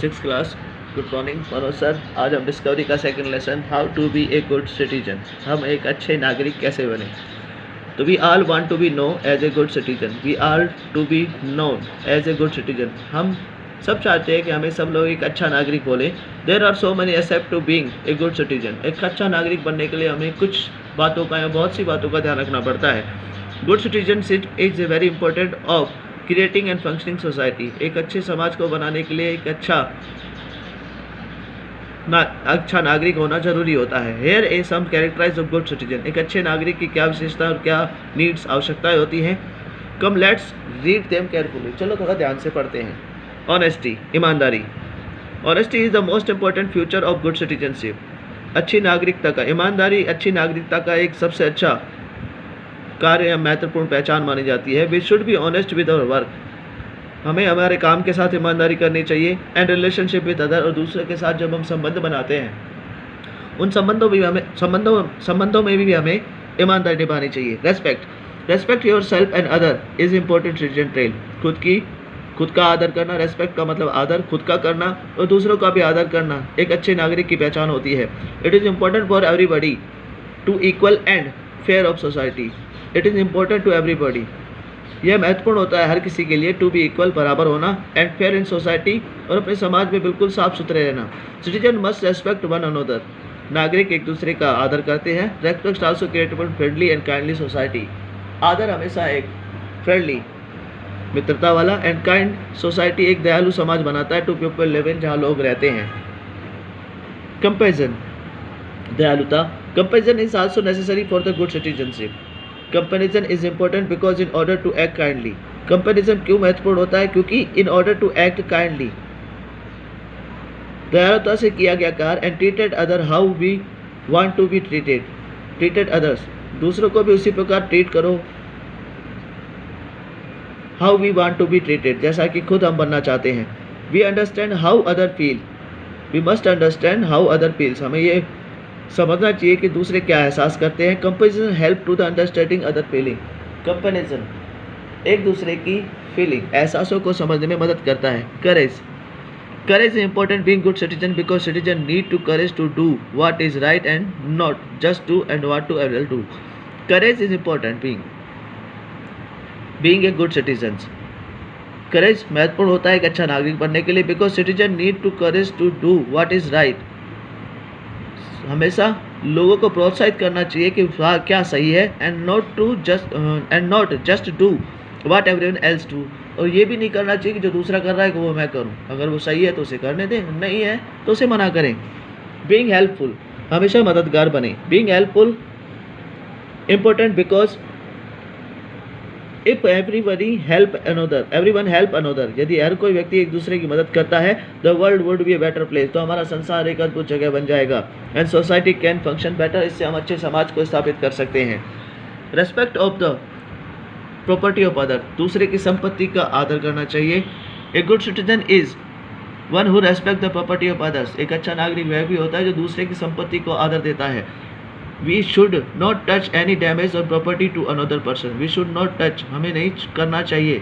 Six class. Good morning Manoj sir. आज हम discovery का second lesson, how to be a good citizen, हम एक अच्छे नागरिक कैसे बने। तो we all want to be know as a good citizen, we all to be known as a good citizen. हम सब चाहते हैं कि हमें सब लोग एक अच्छा नागरिक बोले। There are so many aspect to being a good citizen. एक अच्छा नागरिक बनने के लिए हमें कुछ बातों का या बहुत सी बातों का ध्यान रखना पड़ता है। Good citizenship is a very important of creating and functioning society. एक अच्छे समाज को बनाने के लिए एक अच्छा नागरिक होना जरूरी होता है। Here a some characterise of good citizen. एक अच्छे नागरिक की क्या विशेषता और क्या नीड्स आवश्यकताएं होती हैं। Come let's read them carefully. चलो थोड़ा ध्यान से पढ़ते हैं। ऑनेस्टी, ईमानदारी। Honesty is the most important future of good citizenship. अच्छी नागरिकता का, ईमानदारी अच्छी नागरिकता का एक सबसे अच्छा कार्य या महत्वपूर्ण पहचान मानी जाती है। We should be honest with our work. हमें हमारे काम के साथ ईमानदारी करनी चाहिए। एंड रिलेशनशिप विद अदर, और दूसरे के साथ जब हम संबंध बनाते हैं उन संबंधों में भी हमें ईमानदारी निभानी चाहिए। Respect your self and other is important citizen trail. खुद का आदर करना, रेस्पेक्ट का मतलब आदर, खुद का करना और दूसरों का भी आदर करना एक अच्छे नागरिक की पहचान होती है। It is important for everybody to equal and fair of society. It is important to everybody, यह महत्वपूर्ण होता है हर किसी के लिए। टू बी इक्वल, बराबर होना। एंड फेयर इन सोसाइटी, और अपने समाज में बिल्कुल साफ सुथरे रहना। Citizen must respect one another. नागरिक एक दूसरे का आदर करते हैं। Respect also create friendly and kindly society. आदर हमेशा एक फ्रेंडली, मित्रता वाला एंड काइंड सोसाइटी, एक दयालु समाज बनाता है। टू पीपल लिव इन, जहाँ लोग रहते हैं। कंपैरिजन, दयालुता। Comparison is also necessary for the good citizenship. Comparison is important because in order to act kindly. Comparison क्यों महत्वपूर्ण होता है? क्योंकि in order to act kindly, दयालुता से किया गया कार्य। And treated other how we want to be treated others, दूसरों को भी उसी प्रकार ट्रीट करो how we want to be treated, जैसा कि खुद हम बनना चाहते हैं। We understand how other feel, we must understand how other feels, हमें ये समझना चाहिए कि दूसरे क्या एहसास करते हैं। Comparison help to the understanding other feeling. Comparison एक दूसरे की फीलिंग, एहसासों को समझने में मदद करता है। Courage is important being good citizen because citizen need to courage to do what is right and not just do and what to evil do. Courage is important being a good citizen. Courage महत्वपूर्ण होता है एक अच्छा नागरिक बनने के लिए। Because citizen need to courage to do what is right, हमेशा लोगों को प्रोत्साहित करना चाहिए कि क्या सही है। And not just do what everyone else do, और ये भी नहीं करना चाहिए कि जो दूसरा कर रहा है कि वो मैं करूं। अगर वो सही है तो उसे करने दें, नहीं है तो उसे मना करें। बीइंग हेल्पफुल, हमेशा मददगार बने। Being helpful important because if everyone help another, यदि हर कोई व्यक्ति एक दूसरे की मदद करता है, the world would be a better place, तो हमारा संसार एक अद्भुत जगह बन जाएगा। And society can function better, इससे हम अच्छे समाज को स्थापित कर सकते हैं। Respect of the property of other, दूसरे की संपत्ति का आदर करना चाहिए। ए good citizen is one who respect the property of others. एक अच्छा नागरिक वह भी होता है जो दूसरे की संपत्ति को आदर देता है। We should not touch any damage और property to another person. We should not touch, हमें नहीं करना चाहिए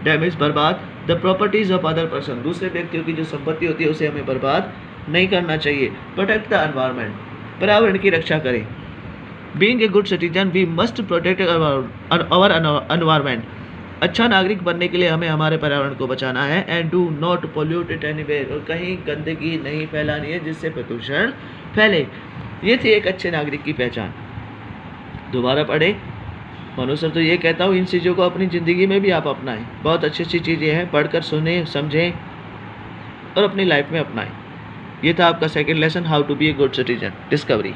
डैमेज, बर्बाद, the properties of other person, दूसरे व्यक्तियों की जो संपत्ति होती है उसे हमें बर्बाद नहीं करना चाहिए। प्रोटेक्ट द एनवायरनमेंट, पर्यावरण की रक्षा करें। Being a good citizen we must protect our environment. अच्छा नागरिक बनने के लिए हमें हमारे पर्यावरण को बचाना है। And do not pollute it anywhere, और कहीं गंदगी नहीं फैलानी है जिससे प्रदूषण फैले। ये थी एक अच्छे नागरिक की पहचान। दोबारा पढ़े। मनोज सर तो ये कहता हूँ इन चीज़ों को अपनी ज़िंदगी में भी आप अपनाएं। बहुत अच्छी अच्छी चीज़ें हैं, पढ़कर सुने, समझें और अपनी लाइफ में अपनाएं। ये था आपका second lesson, how to be a good citizen, discovery.